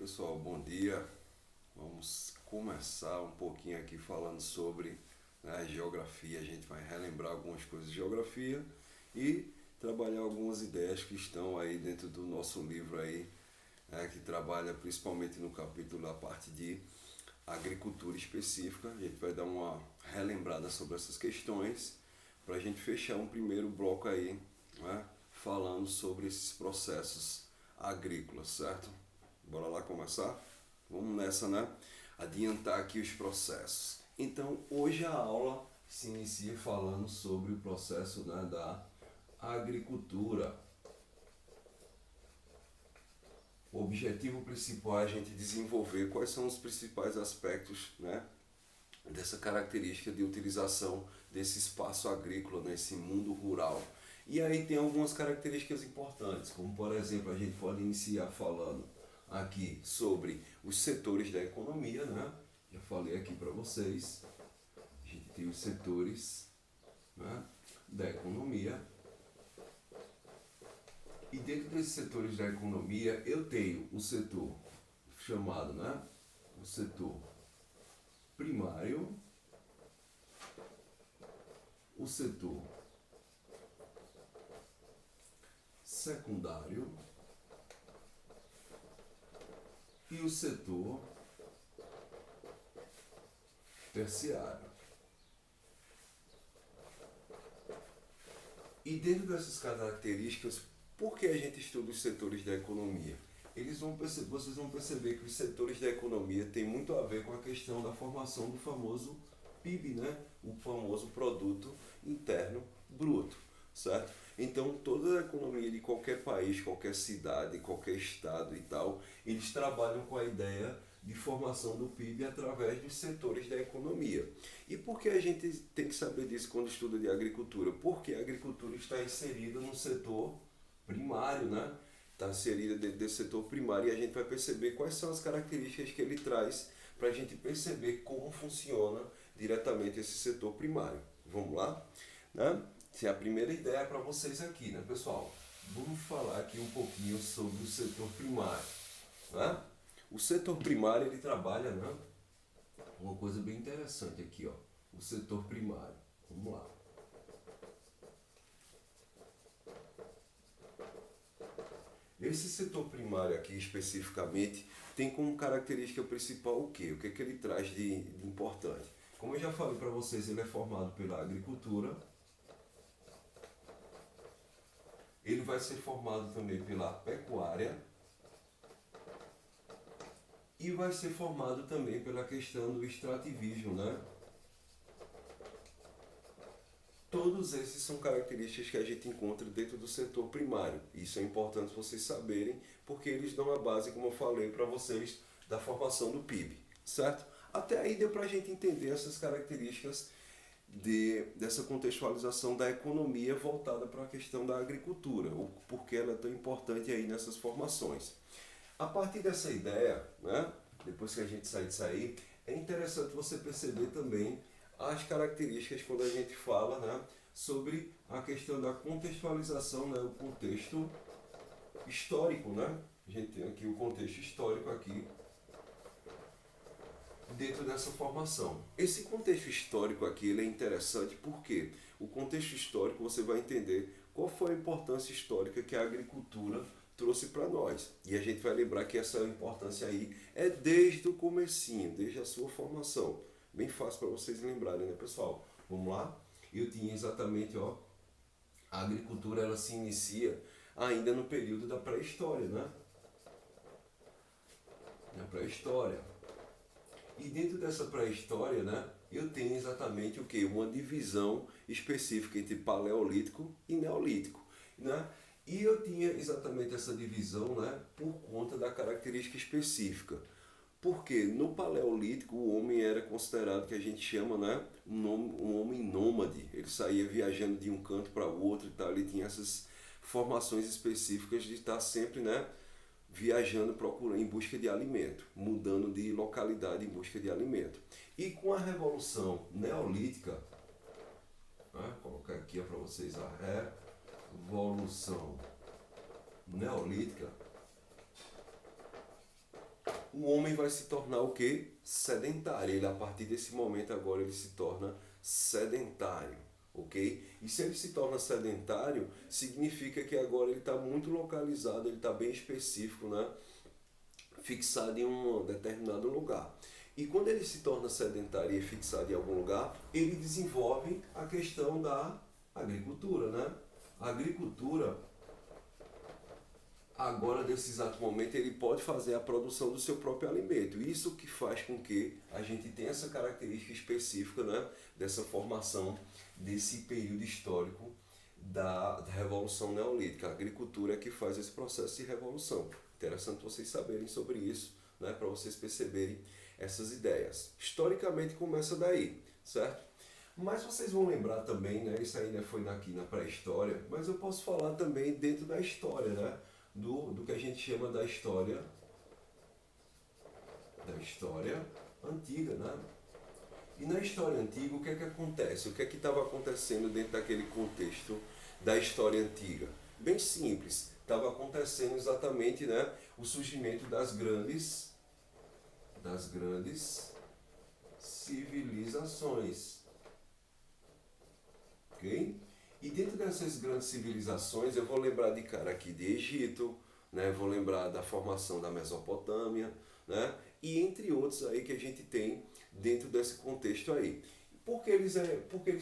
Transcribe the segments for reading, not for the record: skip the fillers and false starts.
pessoal, bom dia. Vamos começar um pouquinho aqui falando sobre, né, geografia. A gente vai relembrar algumas coisas de geografia e trabalhar algumas ideias que estão aí dentro do nosso livro aí, né, que trabalha principalmente no capítulo da parte de agricultura específica. A gente vai dar uma relembrada sobre essas questões para a gente fechar um primeiro bloco aí, né, falando sobre esses processos agrícolas, certo? Bora lá começar? Vamos nessa, né? Adiantar aqui os processos. Então, hoje a aula se inicia falando sobre o processo, né, da agricultura. O objetivo principal é a gente desenvolver quais são os principais aspectos, né, dessa característica de utilização desse espaço agrícola nesse mundo rural. E aí tem algumas características importantes, como por exemplo, a gente pode iniciar falando aqui sobre os setores da economia, né? Já falei aqui para vocês. A gente tem os setores, né, da economia. E dentro desses setores da economia, eu tenho o setor chamado, né, o setor primário, o setor secundário e o setor terciário. E dentro dessas características, por que a gente estuda os setores da economia? Vocês vão perceber que os setores da economia têm muito a ver com a questão da formação do famoso PIB, né? O famoso Produto Interno Bruto, certo? Então, toda a economia de qualquer país, qualquer cidade, qualquer estado e tal, eles trabalham com a ideia de formação do PIB através dos setores da economia. E por que a gente tem que saber disso quando estuda de agricultura? Porque a agricultura está inserida no setor primário, né? Está inserida dentro desse setor primário e a gente vai perceber quais são as características que ele traz para a gente perceber como funciona diretamente esse setor primário. Vamos lá? Né? Essa é a primeira ideia para vocês aqui, né, pessoal? Vamos falar aqui um pouquinho sobre o setor primário, né? O setor primário, ele trabalha, né, uma coisa bem interessante aqui, ó, o setor primário. Vamos lá. Esse setor primário aqui especificamente tem como característica principal o quê? O que é que ele traz de importante? Como eu já falei para vocês, ele é formado pela agricultura, ele vai ser formado também pela pecuária e vai ser formado também pela questão do extrativismo, né? Todos esses são características que a gente encontra dentro do setor primário. Isso é importante vocês saberem, porque eles dão a base, como eu falei para vocês, da formação do PIB, certo? Até aí deu para a gente entender essas características dessa contextualização da economia voltada para a questão da agricultura, o porquê ela é tão importante aí nessas formações. A partir dessa ideia, né, depois que a gente sai disso aí, é interessante você perceber também as características quando a gente fala, né, sobre a questão da contextualização, né, o contexto histórico, né? A gente tem aqui o contexto histórico aqui dentro dessa formação. Esse contexto histórico aqui ele é interessante porque o contexto histórico você vai entender qual foi a importância histórica que a agricultura trouxe para nós. E a gente vai lembrar que essa importância aí é desde o comecinho, desde a sua formação. Bem fácil para vocês lembrarem, né, pessoal? Vamos lá? Eu tinha exatamente, ó, a agricultura ela se inicia ainda no período da pré-história, né? Na pré-história. E dentro dessa pré-história, né, eu tenho exatamente o que? Uma divisão específica entre paleolítico e neolítico, né? E eu tinha exatamente essa divisão, né, por conta da característica específica. Porque no paleolítico o homem era considerado, que a gente chama, né, um homem nômade. Ele saía viajando de um canto para o outro e tal. Ele tinha essas formações específicas de estar sempre, né, viajando procurando em busca de alimento, mudando de localidade em busca de alimento. E com a Revolução Neolítica, né, vou colocar aqui para vocês a Revolução Neolítica, o homem vai se tornar o quê? Sedentário. Ele, a partir desse momento agora ele se torna sedentário, ok? E se ele se torna sedentário, significa que agora ele está muito localizado, ele está bem específico, né? Fixado em um determinado lugar. E quando ele se torna sedentário e fixado em algum lugar, ele desenvolve a questão da agricultura, né? A agricultura, agora nesse exato momento, ele pode fazer a produção do seu próprio alimento. Isso que faz com que a gente tenha essa característica específica, né? Dessa formação, desse período histórico da Revolução Neolítica. A agricultura é que faz esse processo de revolução. Interessante vocês saberem sobre isso, né? Para vocês perceberem essas ideias. Historicamente começa daí, certo? Mas vocês vão lembrar também, né? Isso ainda foi aqui na pré-história, mas eu posso falar também dentro da história, né? Do que a gente chama da história antiga, né? E na história antiga, o que é que acontece? O que é que estava acontecendo dentro daquele contexto da história antiga? Bem simples, estava acontecendo exatamente, né, o surgimento das grandes civilizações, ok? E dentro dessas grandes civilizações, eu vou lembrar de cara aqui de Egito, né, vou lembrar da formação da Mesopotâmia, né, e entre outros aí que a gente tem dentro desse contexto aí. Porque eles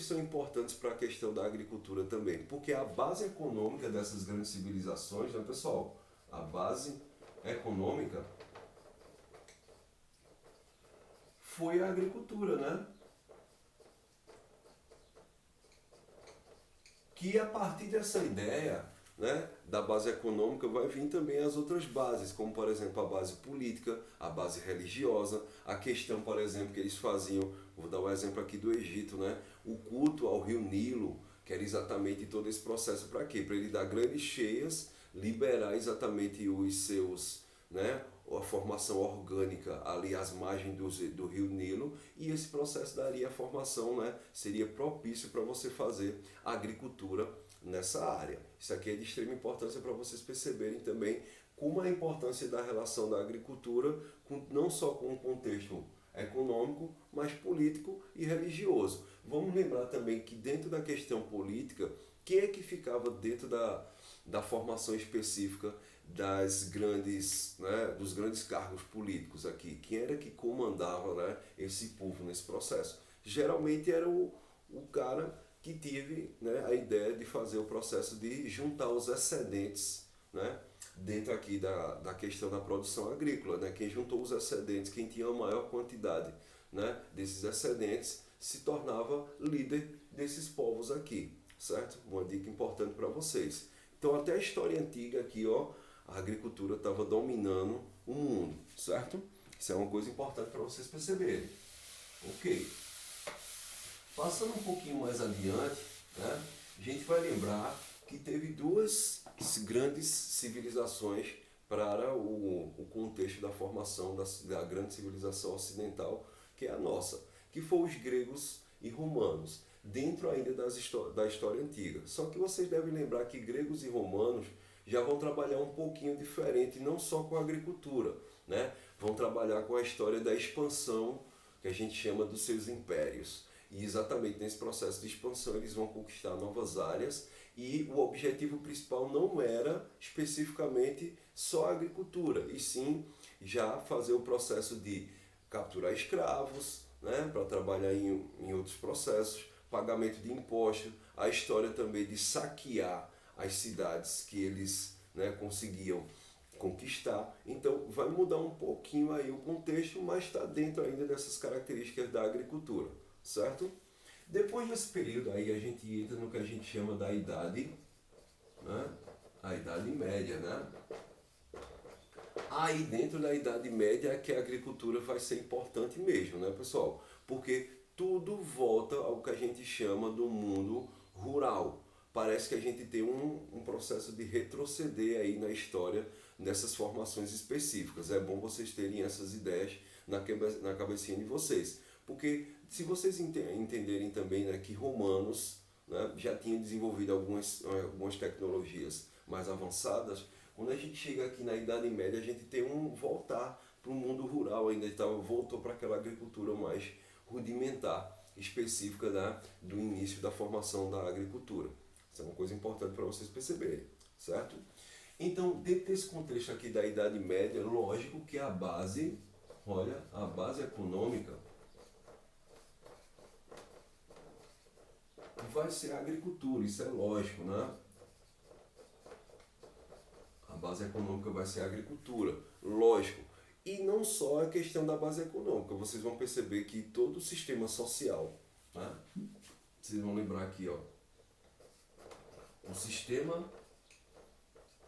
são importantes para a questão da agricultura também? Porque a base econômica dessas grandes civilizações, né, pessoal? A base econômica foi a agricultura, né? Que a partir dessa ideia, né, da base econômica vai vir também as outras bases, como por exemplo a base política, a base religiosa, a questão, por exemplo, que eles faziam, vou dar um exemplo aqui do Egito, né, o culto ao rio Nilo, que era exatamente todo esse processo para quê? Para ele dar grandes cheias, liberar exatamente os seus, né, a formação orgânica ali às margens do rio Nilo, e esse processo daria a formação, né, seria propício para você fazer agricultura nessa área. Isso aqui é de extrema importância para vocês perceberem também como a importância da relação da agricultura, não só com o contexto econômico, mas político e religioso. Vamos lembrar também que dentro da questão política, quem é que ficava dentro da formação específica das grandes, né, dos grandes cargos políticos aqui? Quem era que comandava, né, esse povo nesse processo? Geralmente era o cara que tive, né, a ideia de fazer o processo de juntar os excedentes, né, dentro aqui da questão da produção agrícola. Né? Quem juntou os excedentes, quem tinha a maior quantidade, né, desses excedentes, se tornava líder desses povos aqui, certo? Uma dica importante para vocês. Então até a história antiga aqui, ó, a agricultura estava dominando o mundo, certo? Isso é uma coisa importante para vocês perceberem. Ok. Passando um pouquinho mais adiante, né, a gente vai lembrar que teve duas grandes civilizações para o contexto da formação da grande civilização ocidental, que é a nossa, que foram os gregos e romanos, dentro ainda da história antiga. Só que vocês devem lembrar que gregos e romanos já vão trabalhar um pouquinho diferente, não só com a agricultura, né? Vão trabalhar com a história da expansão, que a gente chama dos seus impérios. E exatamente nesse processo de expansão eles vão conquistar novas áreas, e o objetivo principal não era especificamente só a agricultura, e sim já fazer o processo de capturar escravos, né, para trabalhar em outros processos, pagamento de impostos, a história também de saquear as cidades que eles, né, conseguiam conquistar. Então vai mudar um pouquinho aí o contexto, mas está dentro ainda dessas características da agricultura, certo? Depois desse período aí a gente entra no que a gente chama da idade, né? A Idade Média, né? Aí dentro da Idade Média é que a agricultura vai ser importante mesmo, né, pessoal? Porque tudo volta ao que a gente chama do mundo rural. Parece que a gente tem um processo de retroceder aí na história nessas formações específicas. É bom vocês terem essas ideias na cabecinha de vocês. Porque se vocês entenderem também, né, que romanos, né, já tinham desenvolvido algumas tecnologias mais avançadas, quando a gente chega aqui na Idade Média, a gente tem um voltar para o mundo rural, ainda voltou para aquela agricultura mais rudimentar, específica do início da formação da agricultura. Isso é uma coisa importante para vocês perceberem, certo? Então, dentro desse contexto aqui da Idade Média, lógico que a base, olha, a base econômica vai ser a agricultura, isso é lógico, né? A base econômica vai ser a agricultura, lógico. E não só a questão da base econômica, vocês vão perceber que todo o sistema social, né? Vocês vão lembrar aqui, ó, o sistema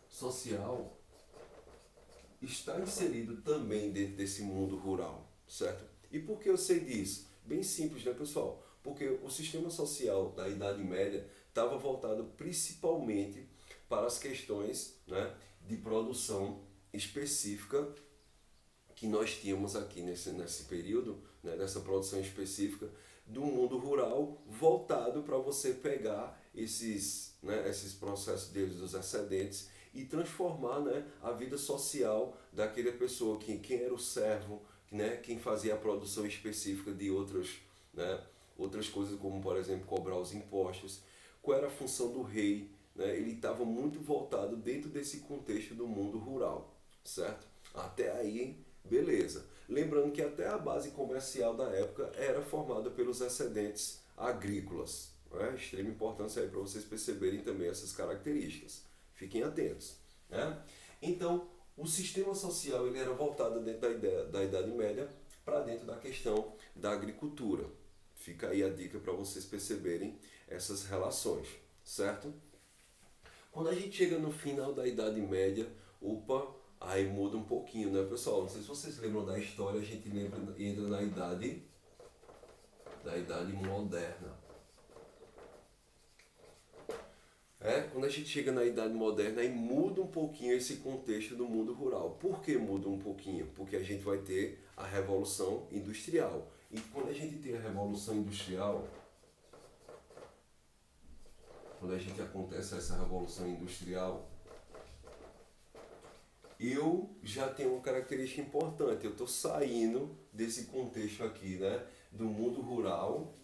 social está inserido também dentro desse mundo rural, certo? E por que eu sei disso? Bem simples, né, pessoal? Porque o sistema social da Idade Média estava voltado principalmente para as questões, né, de produção específica que nós tínhamos aqui nesse período, né, dessa produção específica do mundo rural, voltado para você pegar esses processos dos excedentes e transformar, né, a vida social daquela pessoa, quem era o servo, né, quem fazia a produção específica de outras coisas, como por exemplo cobrar os impostos, qual era a função do rei, né? Ele estava muito voltado dentro desse contexto do mundo rural, certo? Até aí, beleza. Lembrando que até a base comercial da época era formada pelos excedentes agrícolas, né? Extrema importância aí para vocês perceberem também essas características. Fiquem atentos, né? Então, o sistema social ele era voltado dentro da Idade Média para dentro da questão da agricultura. Fica aí a dica para vocês perceberem essas relações, certo? Quando a gente chega no final da Idade Média, aí muda um pouquinho, né, pessoal? Não sei se vocês lembram da história, a gente entra na idade moderna. Quando a gente chega na Idade Moderna, aí muda um pouquinho esse contexto do mundo rural. Por que muda um pouquinho? Porque a gente vai ter a Revolução Industrial. E quando a gente tem a Revolução Industrial, quando a gente acontece essa Revolução Industrial, eu já tenho uma característica importante. Eu estou saindo desse contexto aqui, né, do mundo rural.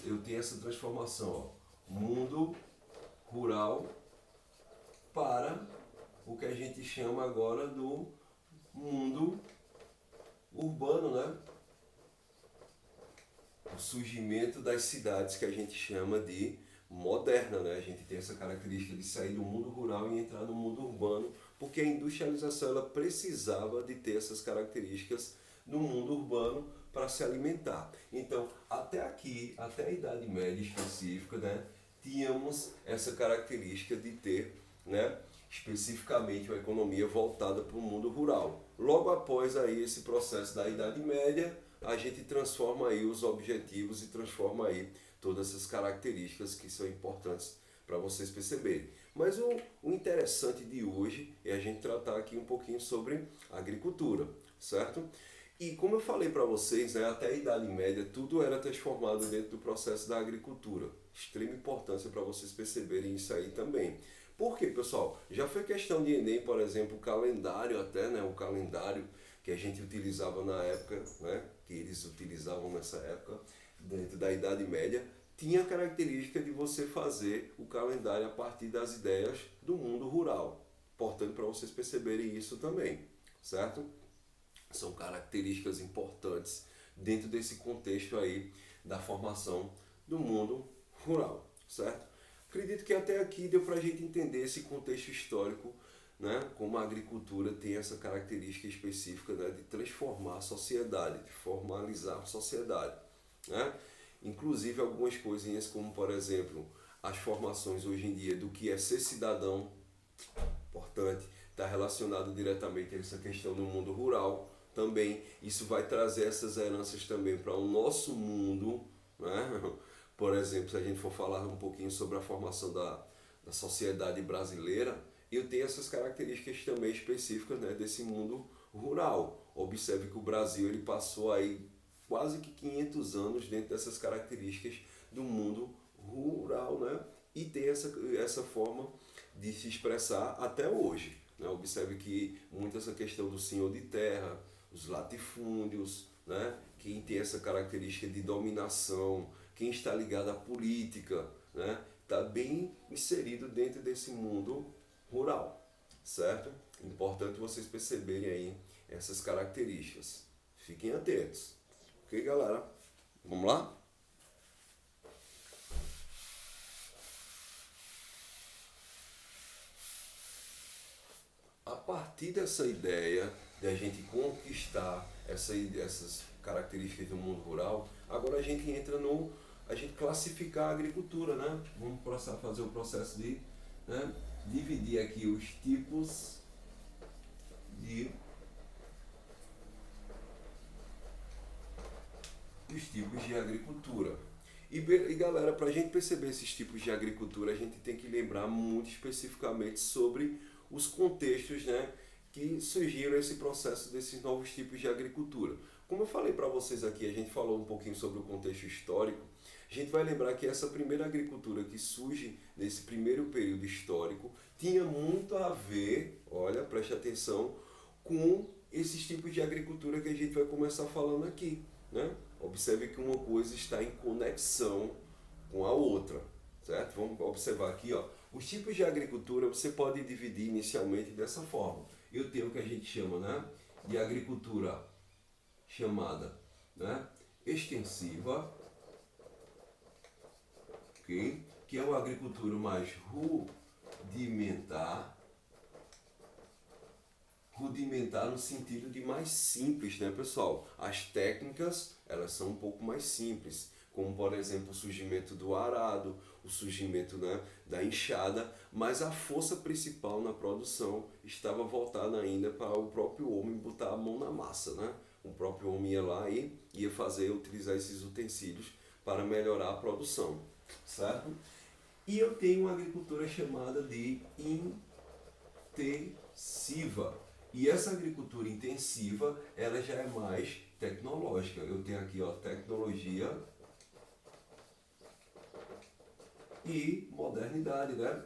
Eu tenho essa transformação, ó, mundo rural para o que a gente chama agora do mundo urbano, né? O surgimento das cidades que a gente chama de moderna, né? A gente tem essa característica de sair do mundo rural e entrar no mundo urbano, porque a industrialização ela precisava de ter essas características no mundo urbano para se alimentar. Então, até aqui, até a Idade Média específica, né, tínhamos essa característica de ter, né, especificamente uma economia voltada para o mundo rural. Logo após aí esse processo da Idade Média, a gente transforma aí os objetivos e transforma aí todas essas características que são importantes para vocês perceberem. Mas o interessante de hoje é a gente tratar aqui um pouquinho sobre agricultura, certo? E como eu falei para vocês, né, até a Idade Média tudo era transformado dentro do processo da agricultura. Extrema importância para vocês perceberem isso aí também. Por quê, pessoal? Já foi questão de Enem, por exemplo, o calendário até, né, o calendário que a gente utilizava na época, né, que eles utilizavam nessa época, dentro da Idade Média, tinha a característica de você fazer o calendário a partir das ideias do mundo rural. Importante para vocês perceberem isso também, certo? São características importantes dentro desse contexto aí da formação do mundo rural, certo? Acredito que até aqui deu para a gente entender esse contexto histórico, né? Como a agricultura tem essa característica específica, né, de transformar a sociedade, de formalizar a sociedade, né? Inclusive algumas coisinhas como, por exemplo, as formações hoje em dia do que é ser cidadão, importante, está relacionado diretamente a essa questão do mundo rural também. Isso vai trazer essas heranças também para o nosso mundo, né? Por exemplo, se a gente for falar um pouquinho sobre a formação da sociedade brasileira, eu tenho essas características também específicas, né, desse mundo rural. Observe que o Brasil ele passou aí quase que 500 anos dentro dessas características do mundo rural, né? E tem essa forma de se expressar até hoje, né? Observe que muito essa questão do senhor de terra, os latifúndios, né? Quem tem essa característica de dominação, quem está ligado à política, né? Está bem inserido dentro desse mundo rural, certo? Importante vocês perceberem aí essas características. Fiquem atentos. Ok, galera? Vamos lá? A partir dessa ideia de a gente conquistar essas características do mundo rural, agora a gente entra no. A gente classificar a agricultura, né? Vamos fazer o processo de, né, dividir aqui os tipos de. Os tipos de agricultura. E galera, para a gente perceber esses tipos de agricultura, a gente tem que lembrar muito especificamente sobre os contextos, né, que surgiram esse processo desses novos tipos de agricultura. Como eu falei para vocês aqui, a gente falou um pouquinho sobre o contexto histórico. A gente vai lembrar que essa primeira agricultura que surge nesse primeiro período histórico tinha muito a ver, olha, preste atenção, com esses tipos de agricultura que a gente vai começar falando aqui, né? Observe que uma coisa está em conexão com a outra, certo? Vamos observar aqui, ó. Os tipos de agricultura você pode dividir inicialmente dessa forma. Eu tenho o que a gente chama, né, de agricultura chamada, né, extensiva, okay? Que é uma agricultura mais rudimentar no sentido de mais simples, né, pessoal? As técnicas, elas são um pouco mais simples, como por exemplo o surgimento do arado, o surgimento, né, da enxada, mas a força principal na produção estava voltada ainda para o próprio homem botar a mão na massa, né? O próprio homem ia lá e ia utilizar esses utensílios para melhorar a produção, certo? E eu tenho uma agricultura chamada de intensiva. E essa agricultura intensiva, ela já é mais tecnológica. Eu tenho aqui, ó, tecnologia e modernidade, né?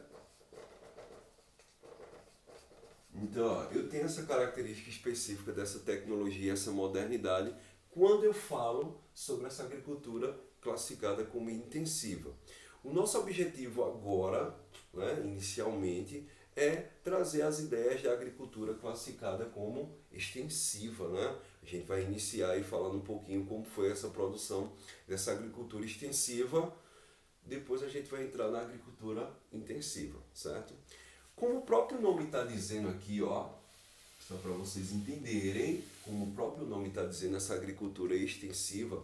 Então, ó, eu tenho essa característica específica dessa tecnologia, essa modernidade, quando eu falo sobre essa agricultura classificada como intensiva. O nosso objetivo agora, né, inicialmente, é trazer as ideias da agricultura classificada como extensiva, né? A gente vai iniciar aí falando um pouquinho como foi essa produção dessa agricultura extensiva. Depois a gente vai entrar na agricultura intensiva, certo? Como o próprio nome está dizendo aqui, ó, só para vocês entenderem, como o próprio nome está dizendo, essa agricultura extensiva,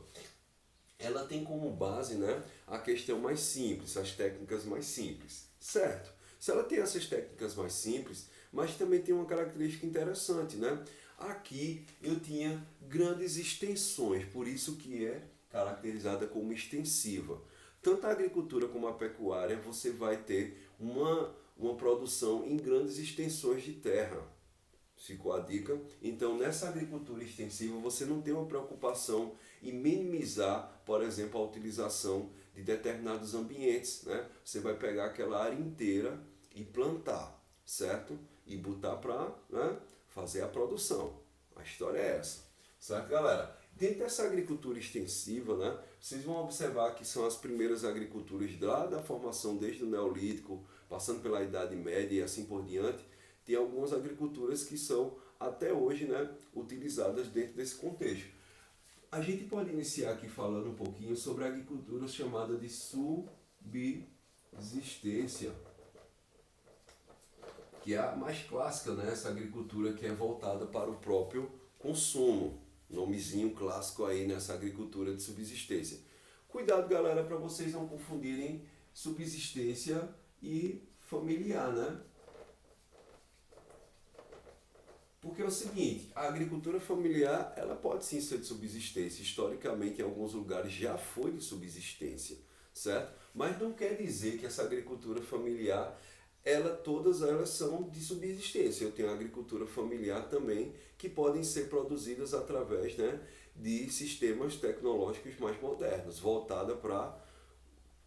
ela tem como base, né, a questão mais simples, as técnicas mais simples, certo? Se ela tem essas técnicas mais simples, mas também tem uma característica interessante, né? Aqui eu tinha grandes extensões, por isso que é caracterizada como extensiva. Tanto a agricultura como a pecuária, você vai ter uma produção em grandes extensões de terra. Ficou a dica? Então, nessa agricultura extensiva, você não tem uma preocupação em minimizar, por exemplo, a utilização de determinados ambientes, né? Você vai pegar aquela área inteira e plantar, certo? E botar para, né, fazer a produção. A história é essa, certo, galera? Dentro dessa agricultura extensiva, né, vocês vão observar que são as primeiras agriculturas lá da formação desde o Neolítico, passando pela Idade Média e assim por diante. Tem algumas agriculturas que são até hoje, né, utilizadas dentro desse contexto. A gente pode iniciar aqui falando um pouquinho sobre a agricultura chamada de subsistência, que é a mais clássica, né, essa agricultura que é voltada para o próprio consumo. Nomezinho clássico aí nessa agricultura de subsistência. Cuidado, galera, para vocês não confundirem subsistência e familiar, né? Porque é o seguinte, a agricultura familiar, ela pode sim ser de subsistência. Historicamente, em alguns lugares já foi de subsistência, certo? Mas não quer dizer que essa agricultura familiar, todas elas são de subsistência. Eu tenho a agricultura familiar também, que podem ser produzidas através, né, de sistemas tecnológicos mais modernos, voltada para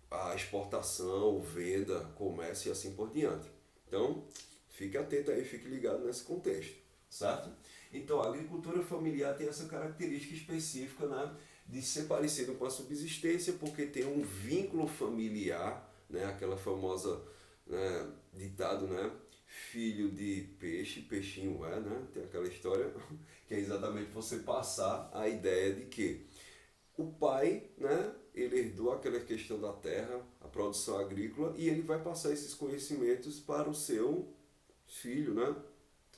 a exportação, venda, comércio e assim por diante. Então, fique atento aí, fique ligado nesse contexto, certo? Então, a agricultura familiar tem essa característica específica, né, de ser parecido com a subsistência, porque tem um vínculo familiar, né, aquela famosa, né, ditado, né, filho de peixe, peixinho é, né, tem aquela história, que é exatamente você passar a ideia de que o pai, né, ele herdou aquela questão da terra, a produção agrícola, e ele vai passar esses conhecimentos para o seu filho, né?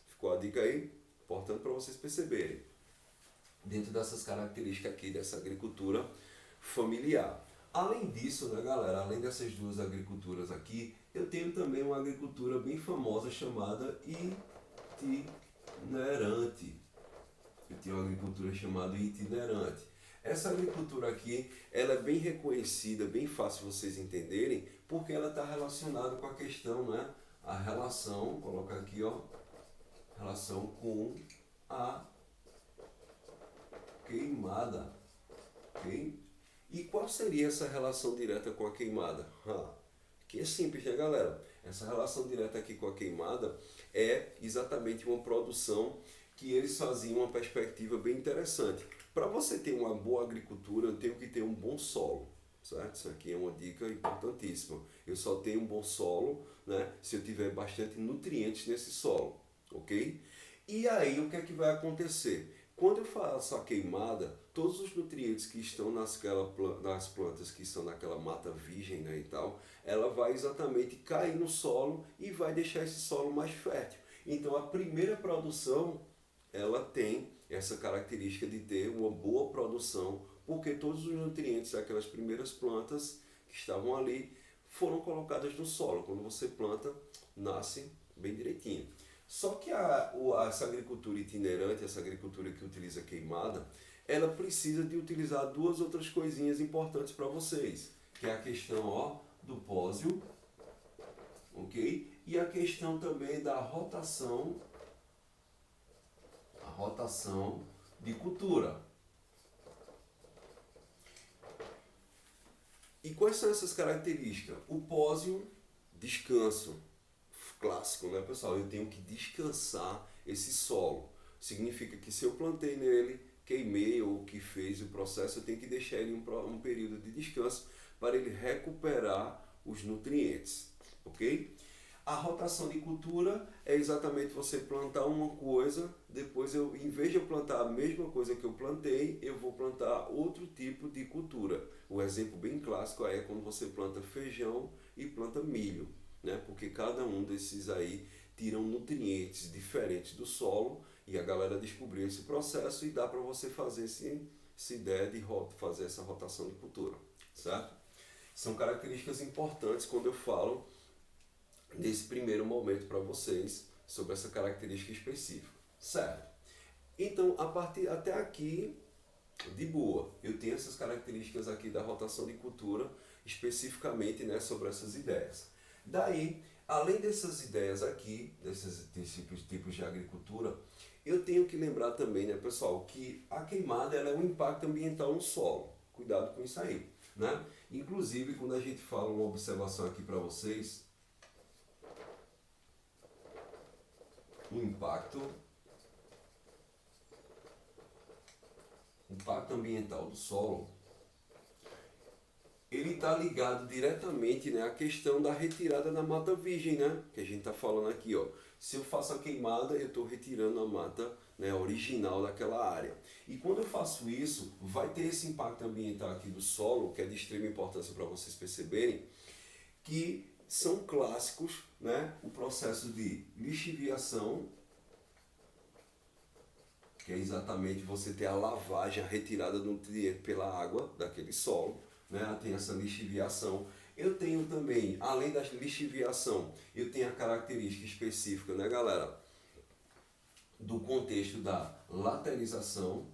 Ficou a dica aí? Importante para vocês perceberem. Dentro dessas características aqui dessa agricultura familiar. Além disso, né, galera, além dessas duas agriculturas aqui, eu tenho também uma agricultura bem famosa chamada itinerante. Eu tenho uma agricultura chamada itinerante. Essa agricultura aqui, ela é bem reconhecida, bem fácil vocês entenderem, porque ela está relacionada com a questão, né? A relação, coloca aqui, ó, relação com a queimada, ok? E qual seria essa relação direta com a queimada? Que é simples, né, galera? Essa relação direta aqui com a queimada é exatamente uma produção que eles faziam uma perspectiva bem interessante. Para você ter uma boa agricultura, eu tenho que ter um bom solo, certo? Isso aqui é uma dica importantíssima. Eu só tenho um bom solo, né, se eu tiver bastante nutrientes nesse solo, ok? E aí o que é que vai acontecer? Quando eu faço a queimada, todos os nutrientes que estão nas plantas que estão naquela mata virgem, né, e tal, ela vai exatamente cair no solo e vai deixar esse solo mais fértil. Então a primeira produção, ela tem essa característica de ter uma boa produção, porque todos os nutrientes daquelas primeiras plantas que estavam ali foram colocadas no solo. Quando você planta, nasce bem direitinho. Só que essa agricultura itinerante, essa agricultura que utiliza queimada, ela precisa de utilizar duas outras coisinhas importantes para vocês, que é a questão, ó, do pósio, ok? E a questão também da rotação de cultura. E quais são essas características? O pósio, descanso, clássico, né, pessoal? Eu tenho que descansar esse solo. Significa que se eu plantei nele, queimei ou que fez o processo, eu tenho que deixar ele um período de descanso para ele recuperar os nutrientes, ok? A rotação de cultura é exatamente você plantar uma coisa, depois em vez de eu plantar a mesma coisa que eu plantei, eu vou plantar outro tipo de cultura. O exemplo bem clássico é quando você planta feijão e planta milho, né? Porque cada um desses aí tiram nutrientes diferentes do solo e a galera descobriu esse processo e dá para você fazer essa ideia de fazer essa rotação de cultura, certo? São características importantes quando eu falo nesse primeiro momento para vocês sobre essa característica específica, certo? Então, a partir até aqui, de boa, eu tenho essas características aqui da rotação de cultura, especificamente, né, sobre essas ideias. Daí, além dessas ideias aqui, desses tipos de agricultura, eu tenho que lembrar também, né, pessoal, que a queimada ela é um impacto ambiental no solo. Cuidado com isso aí, né? Inclusive, quando a gente fala uma observação aqui para vocês, o impacto ambiental do solo, ele está ligado diretamente, né, à questão da retirada da mata virgem, né, que a gente está falando aqui, ó. Se eu faço a queimada, eu estou retirando a mata, né, original daquela área. E quando eu faço isso, vai ter esse impacto ambiental aqui do solo, que é de extrema importância para vocês perceberem, que são clássicos, né, o processo de lixiviação, que é exatamente você ter a lavagem, a retirada do nutriente pela água daquele solo, né? Tem essa lixiviação. Eu tenho também, além da lixiviação, eu tenho a característica específica, né, galera, do contexto da laterização.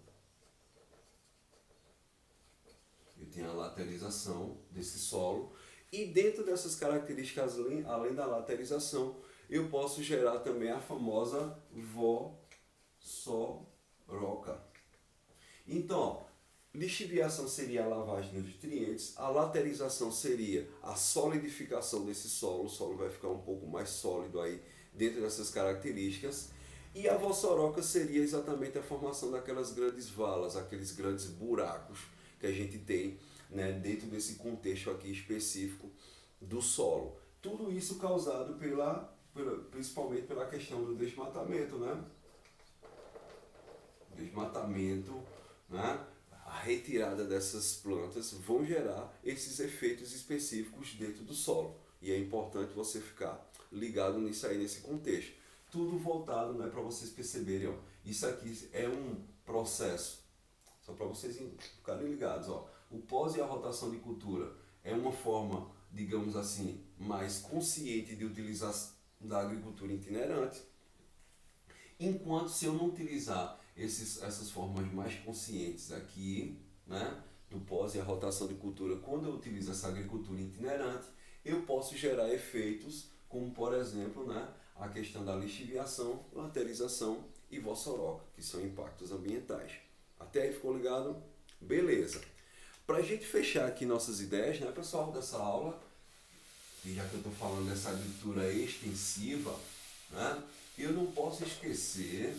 Eu tenho a laterização desse solo. E dentro dessas características, além da laterização, eu posso gerar também a famosa roca. Então, ó, lixiviação seria a lavagem dos nutrientes, a laterização seria a solidificação desse solo, o solo vai ficar um pouco mais sólido aí dentro dessas características, E a vossoroca seria exatamente a formação daquelas grandes valas, aqueles grandes buracos que a gente tem, né, dentro desse contexto aqui específico do solo. Tudo isso causado principalmente pela questão do desmatamento, né? Desmatamento, né? A retirada dessas plantas vão gerar esses efeitos específicos dentro do solo. E é importante você ficar ligado nisso aí, nesse contexto. Tudo voltado, né, para vocês perceberem, ó, isso aqui é um processo, só para vocês ficarem ligados. Ó, o pós e a rotação de cultura é uma forma, digamos assim, mais consciente de utilizar da agricultura itinerante, enquanto se eu não utilizar essas formas mais conscientes aqui, né, do pós e a rotação de cultura, quando eu utilizo essa agricultura itinerante, eu posso gerar efeitos como, por exemplo, né, a questão da lixiviação, laterização e vossoroca, que são impactos ambientais. Até aí ficou ligado? Beleza. Para a gente fechar aqui nossas ideias, né, pessoal, dessa aula, e já que eu estou falando dessa agricultura extensiva, né, eu não posso esquecer,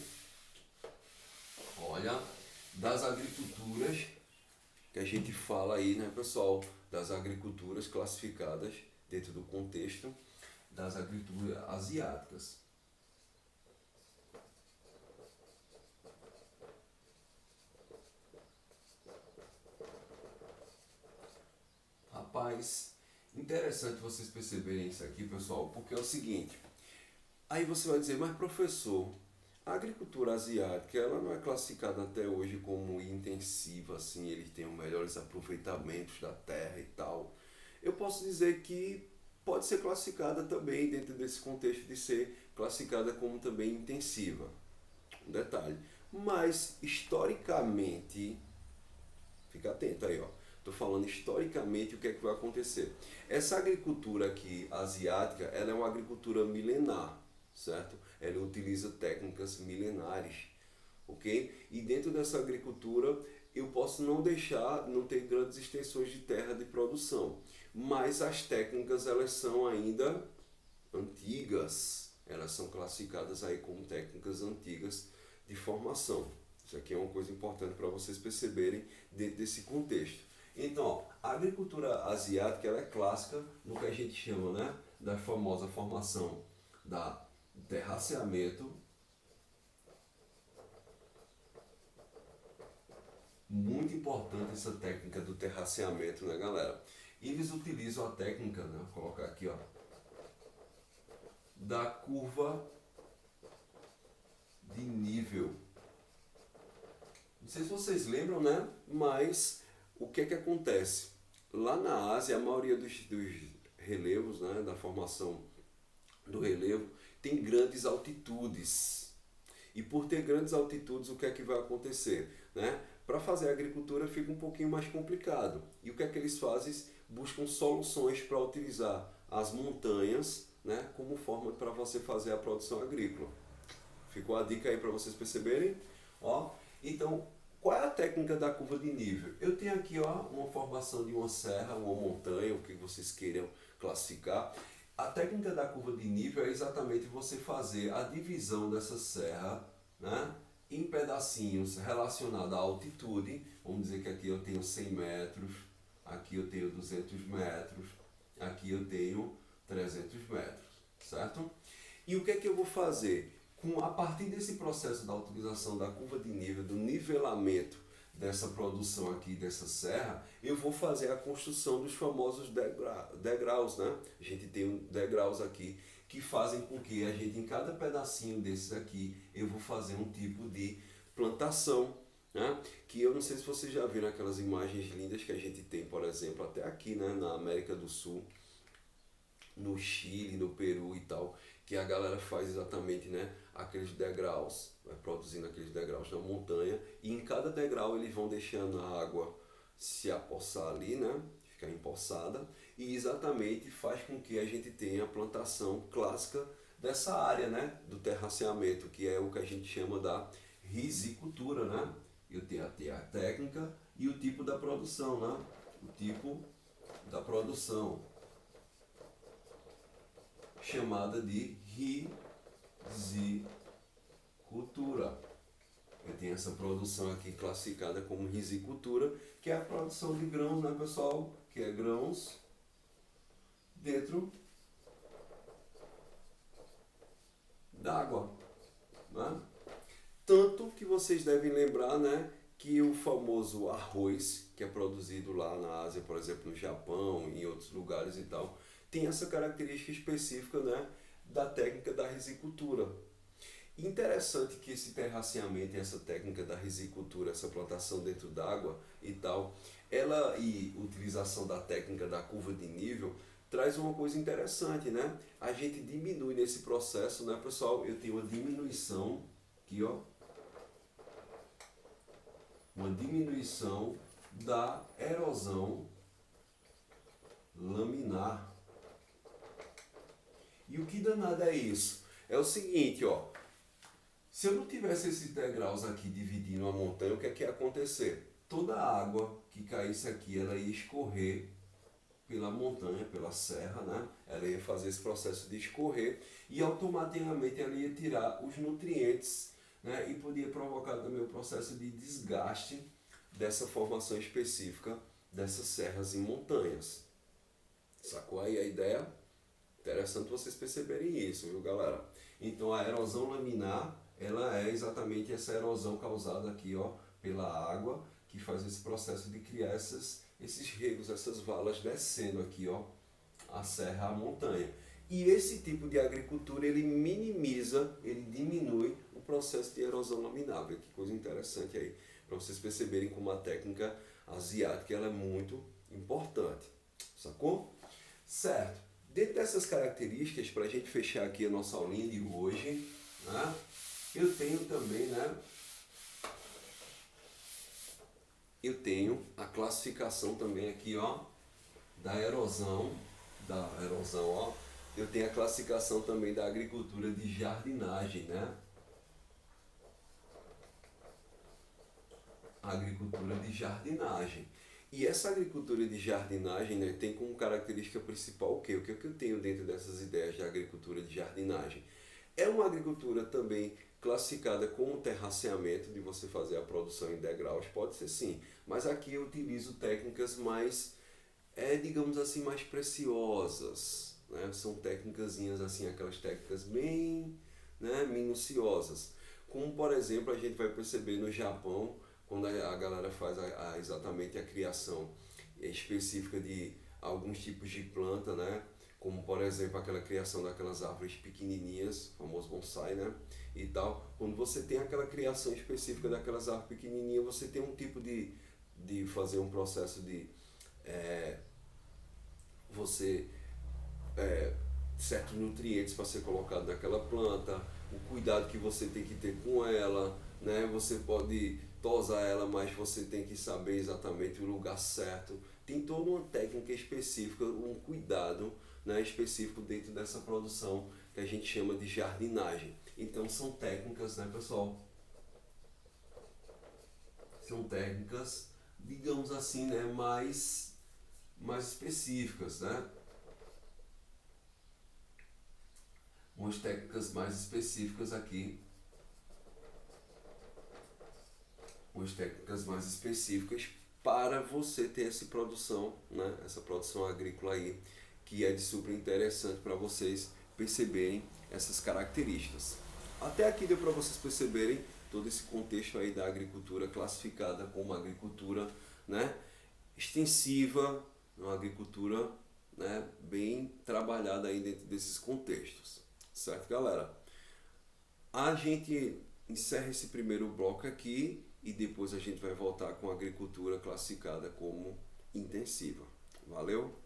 olha, das agriculturas que a gente fala aí, né, pessoal, das agriculturas classificadas dentro do contexto das agriculturas asiáticas. Rapaz, interessante vocês perceberem isso aqui, pessoal, porque é o seguinte, aí você vai dizer, mas professor, a agricultura asiática, ela não é classificada até hoje como intensiva, assim, eles têm os melhores aproveitamentos da terra e tal. Eu posso dizer que pode ser classificada também dentro desse contexto de ser classificada como também intensiva. Um detalhe. Mas, historicamente, fica atento aí, ó. Estou falando historicamente o que é que vai acontecer. Essa agricultura aqui asiática, ela é uma agricultura milenar, certo? Ela utiliza técnicas milenares, ok? E dentro dessa agricultura eu posso não ter grandes extensões de terra de produção, mas as técnicas elas são ainda antigas, elas são classificadas aí como técnicas antigas de formação. Isso aqui é uma coisa importante para vocês perceberem dentro desse contexto. Então, ó, a agricultura asiática ela é clássica no que a gente chama, né, da famosa formação da terraceamento. Muito importante essa técnica do terraceamento, né, galera? Eles utilizam a técnica, né, vou colocar aqui, ó, da curva de nível. Não sei se vocês lembram, né? Mas o que é que acontece? Lá na Ásia, a maioria dos relevos, né, da formação do relevo, tem grandes altitudes. E por ter grandes altitudes, o que é que vai acontecer? Né? Para fazer a agricultura fica um pouquinho mais complicado. E o que é que eles fazem? Buscam soluções para utilizar as montanhas, né, como forma para você fazer a produção agrícola. Ficou a dica aí para vocês perceberem? Ó, então, qual é a técnica da curva de nível? Eu tenho aqui, ó, uma formação de uma serra, uma montanha, o que vocês queiram classificar. A técnica da curva de nível é exatamente você fazer a divisão dessa serra, né, em pedacinhos relacionados à altitude. Vamos dizer que aqui eu tenho 100 metros, aqui eu tenho 200 metros, aqui eu tenho 300 metros, certo? E o que é que eu vou fazer? A partir desse processo da utilização da curva de nível, do nivelamento dessa produção aqui, dessa serra, eu vou fazer a construção dos famosos degraus, né? A gente tem degraus aqui que fazem com que a gente, em cada pedacinho desses aqui, eu vou fazer um tipo de plantação, né? Que eu não sei se vocês já viram aquelas imagens lindas que a gente tem, por exemplo, até aqui, né, na América do Sul, no Chile, no Peru e tal, que a galera faz exatamente, né, aqueles degraus, vai produzindo aqueles degraus na montanha, e em cada degrau eles vão deixando a água se apossar ali, né, ficar empoçada, e exatamente faz com que a gente tenha a plantação clássica dessa área, né, do terraceamento, que é o que a gente chama da risicultura, né? Eu tenho a técnica e o tipo da produção, né? O tipo da produção, chamada de risicultura. cultura. Eu tenho essa produção aqui classificada como risicultura, que é a produção de grãos, né, pessoal? Que é grãos dentro d'água, né? Tanto que vocês devem lembrar, né, que o famoso arroz, que é produzido lá na Ásia, por exemplo, no Japão, em outros lugares e tal, tem essa característica específica, né, da técnica da risicultura. Interessante que esse terraceamento e essa técnica da risicultura, essa plantação dentro d'água e tal, ela e utilização da técnica da curva de nível traz uma coisa interessante, né? A gente diminui nesse processo, né, pessoal? Eu tenho uma diminuição aqui, ó, uma diminuição da erosão laminar. E o que danado é isso? É o seguinte, ó. Se eu não tivesse esses degraus aqui dividindo a montanha, o que é que ia acontecer? Toda a água que caísse aqui, ela ia escorrer pela montanha, pela serra, né? Ela ia fazer esse processo de escorrer e automaticamente ela ia tirar os nutrientes, né? E podia provocar também o processo de desgaste dessa formação específica dessas serras e montanhas. Sacou aí a ideia? Interessante vocês perceberem isso, viu, galera? Então a erosão laminar, ela é exatamente essa erosão causada aqui, ó, pela água, que faz esse processo de criar esses regos, essas valas descendo aqui, ó, a serra, a montanha. E esse tipo de agricultura, ele minimiza, ele diminui o processo de erosão laminar. Que coisa interessante aí, para vocês perceberem como a técnica asiática ela é muito importante. Sacou? Certo. Dentro dessas características, para a gente fechar aqui a nossa aulinha de hoje, né, eu tenho também, né, eu tenho a classificação também aqui, ó, da erosão, ó, eu tenho a classificação também da agricultura de jardinagem, né, agricultura de jardinagem. E essa agricultura de jardinagem, né, tem como característica principal o quê? O que eu tenho dentro dessas ideias de agricultura de jardinagem? É uma agricultura também classificada como terraceamento, de você fazer a produção em degraus, pode ser sim, mas aqui eu utilizo técnicas mais, digamos assim, mais preciosas, né? São técnicas assim, aquelas técnicas bem, né, minuciosas, como por exemplo a gente vai perceber no Japão, quando a galera faz exatamente a criação específica de alguns tipos de planta, né? Como por exemplo aquela criação daquelas árvores pequenininhas, famoso bonsai, né? E tal. Quando você tem aquela criação específica daquelas árvores pequenininhas, você tem um tipo de fazer um processo de você certos nutrientes para ser colocado naquela planta, o cuidado que você tem que ter com ela, né? Você pode tosar ela, mas você tem que saber exatamente o lugar certo. Tem toda uma técnica específica, um cuidado, né, específico dentro dessa produção que a gente chama de jardinagem. Então são técnicas, né, pessoal? São técnicas, digamos assim, né, mais específicas, né? Umas técnicas mais específicas aqui, umas técnicas mais específicas para você ter essa produção, né? Essa produção agrícola aí, que é de super interessante para vocês perceberem essas características. Até aqui deu para vocês perceberem todo esse contexto aí da agricultura classificada como uma agricultura, né, extensiva, uma agricultura, né, bem trabalhada aí dentro desses contextos. Certo, galera? A gente encerra esse primeiro bloco aqui e depois a gente vai voltar com a agricultura classificada como intensiva. Valeu?